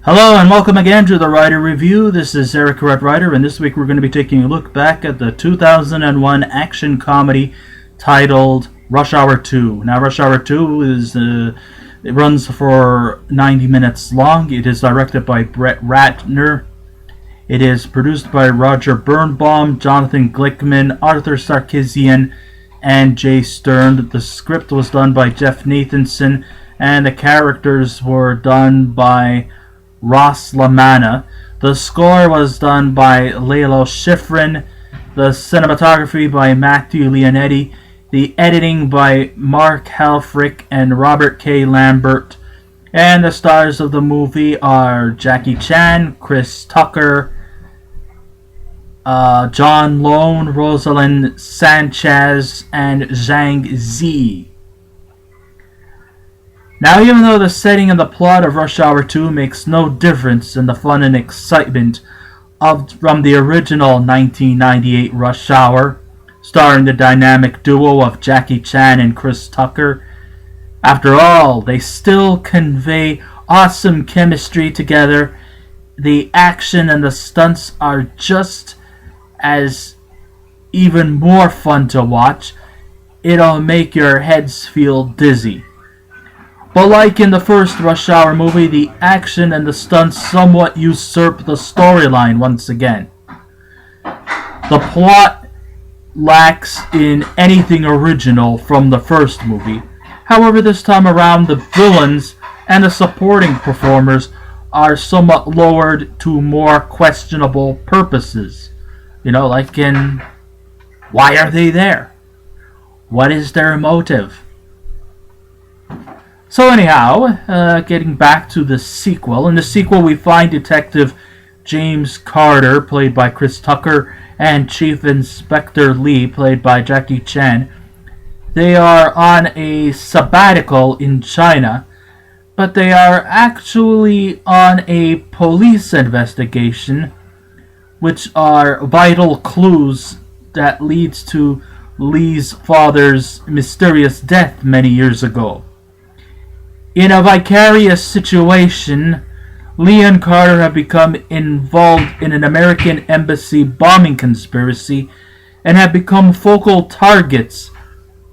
Hello and welcome again to the Rider Review. This is Eric Brett Ratner, and this week we're going to be taking a look back at the 2001 action comedy titled Rush Hour 2. Now, Rush Hour 2 it runs for 90 minutes long. It is directed by Brett Ratner. It is produced by Roger Birnbaum, Jonathan Glickman, Arthur Sarkisian, and Jay Stern. The script was done by Jeff Nathanson, and the characters were done by Ross LaManna. The score was done by Lalo Schifrin. The cinematography by Matthew Leonetti. The editing by Mark Helfrich and Robert K. Lambert. And the stars of the movie are Jackie Chan, Chris Tucker, John Lone, Rosalind Sanchez, and Zhang Zi. Now, even though the setting and the plot of Rush Hour 2 makes no difference in the fun and excitement from the original 1998 Rush Hour, starring the dynamic duo of Jackie Chan and Chris Tucker, after all, they still convey awesome chemistry together. The action and the stunts are just as even more fun to watch. It'll make your heads feel dizzy. But like in the first Rush Hour movie, the action and the stunts somewhat usurp the storyline once again. The plot lacks in anything original from the first movie. However, this time around, the villains and the supporting performers are somewhat lowered to more questionable purposes. Like in, why are they there? What is their motive? So anyhow, getting back to the sequel. In the sequel, we find Detective James Carter, played by Chris Tucker, and Chief Inspector Lee, played by Jackie Chan. They are on a sabbatical in China, but they are actually on a police investigation, which are vital clues that leads to Lee's father's mysterious death many years ago. In a vicarious situation, Lee and Carter have become involved in an American embassy bombing conspiracy and have become focal targets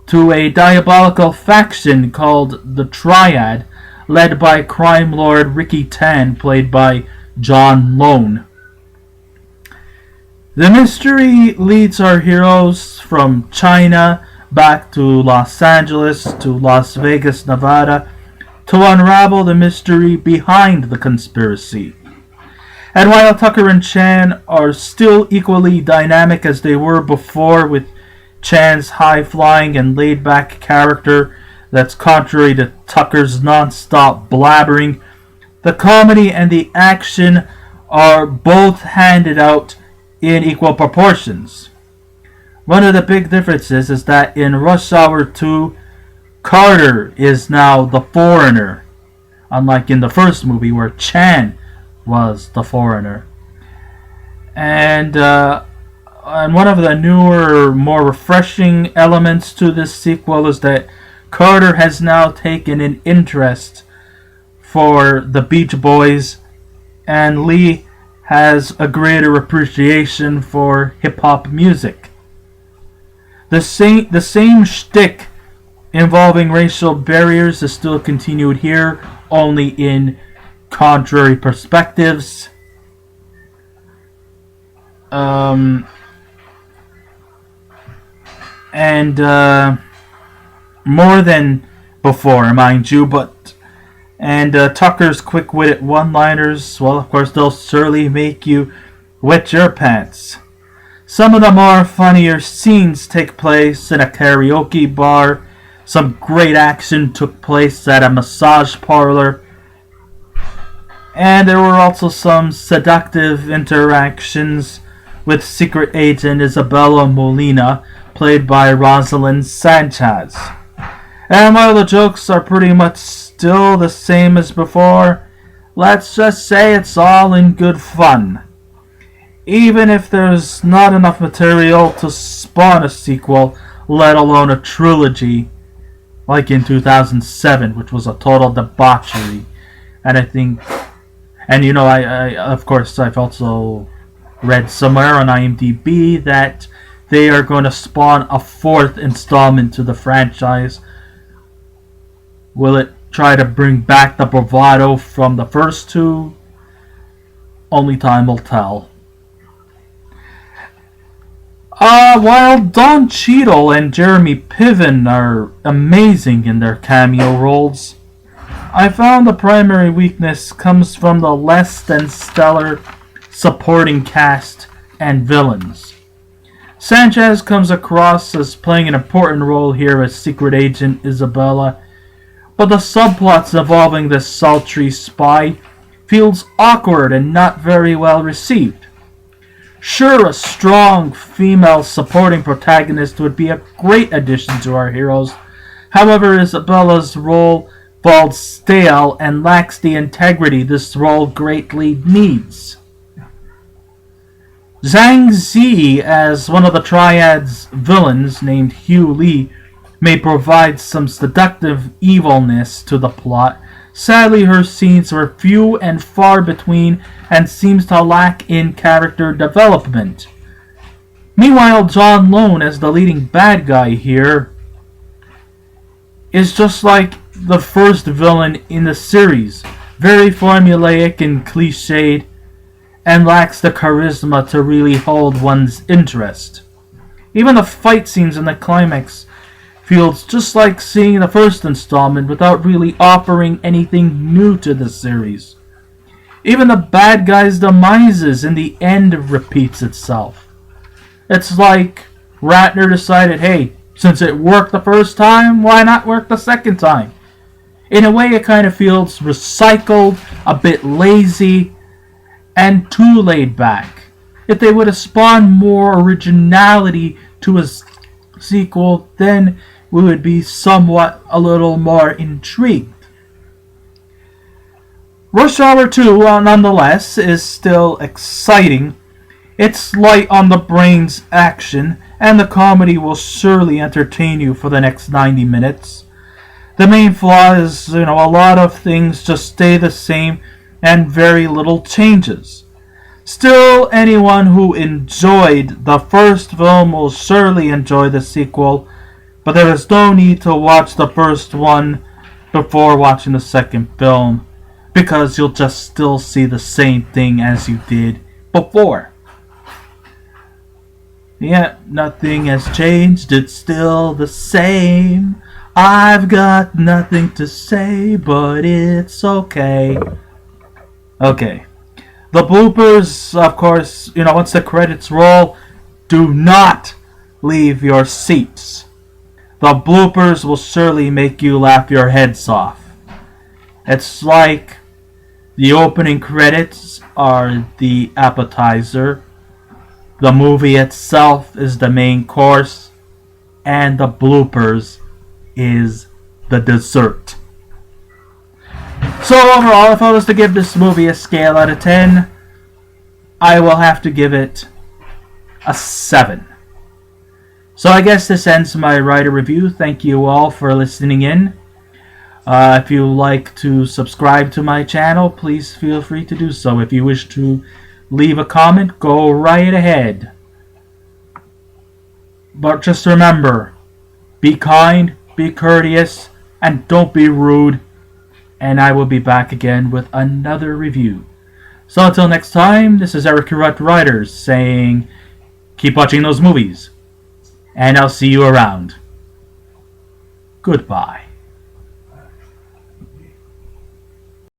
to a diabolical faction called the Triad, led by crime lord Ricky Tan, played by John Lone. The mystery leads our heroes from China back to Los Angeles to Las Vegas, Nevada, to unravel the mystery behind the conspiracy. And while Tucker and Chan are still equally dynamic as they were before, with Chan's high-flying and laid-back character that's contrary to Tucker's non-stop blabbering, the comedy and the action are both handed out in equal proportions. One of the big differences is that in Rush Hour 2, Carter is now the foreigner, unlike in the first movie where Chan was the foreigner. And one of the newer, more refreshing elements to this sequel is that Carter has now taken an interest for the Beach Boys, and Lee has a greater appreciation for hip-hop music. The same shtick involving racial barriers is still continued here, only in contrary perspectives. And more than before, mind you, and Tucker's quick-witted one-liners, well, of course, they'll surely make you wet your pants. Some of the more funnier scenes take place in a karaoke bar. Some great action took place at a massage parlor. And there were also some seductive interactions with secret agent Isabella Molina, played by Rosalind Sanchez. And while the jokes are pretty much still the same as before, let's just say it's all in good fun. Even if there's not enough material to spawn a sequel, let alone a trilogy, like in 2007, which was a total debauchery. And I think And I of course I've also read somewhere on IMDb that they are going to spawn a fourth installment to the franchise. Will it try to bring back the bravado from the first two? Only time will tell. While Don Cheadle and Jeremy Piven are amazing in their cameo roles, I found the primary weakness comes from the less than stellar supporting cast and villains. Sanchez comes across as playing an important role here as Secret Agent Isabella, but the subplots involving this sultry spy feels awkward and not very well received. Sure, a strong female supporting protagonist would be a great addition to our heroes. However, Isabella's role falls stale and lacks the integrity this role greatly needs. Zhang Zi, as one of the Triad's villains named Hugh Lee, may provide some seductive evilness to the plot. Sadly, her scenes were few and far between and seems to lack in character development. Meanwhile, John Lone, as the leading bad guy here, is just like the first villain in the series, very formulaic and cliched, and lacks the charisma to really hold one's interest. Even the fight scenes in the climax feels just like seeing the first installment without really offering anything new to the series. Even the bad guy's demises in the end repeats itself. It's like Ratner decided, hey, since it worked the first time, why not work the second time? In a way, it kind of feels recycled, a bit lazy, and too laid back. If they would have spawned more originality to a sequel, then we would be somewhat a little more intrigued. Rush Hour 2, nonetheless, is still exciting. It's light on the brains action, and the comedy will surely entertain you for the next 90 minutes. The main flaw is, a lot of things just stay the same and very little changes. Still, anyone who enjoyed the first film will surely enjoy the sequel, but there is no need to watch the first one before watching the second film, because you'll just still see the same thing as you did before. Yeah, nothing has changed, it's still the same. I've got nothing to say, but it's okay. Okay. The bloopers, of course, once the credits roll, do not leave your seats. The bloopers will surely make you laugh your heads off. It's like the opening credits are the appetizer, the movie itself is the main course, and the bloopers is the dessert. So overall, if I was to give this movie a scale out of 10, I will have to give it a 7. So I guess this ends my writer review. Thank you all for listening in. If you like to subscribe to my channel, please feel free to do so. If you wish to leave a comment, go right ahead. But just remember, be kind, be courteous, and don't be rude. And I will be back again with another review. So until next time, this is Eric Brett Ratner saying, keep watching those movies. And I'll see you around. Goodbye.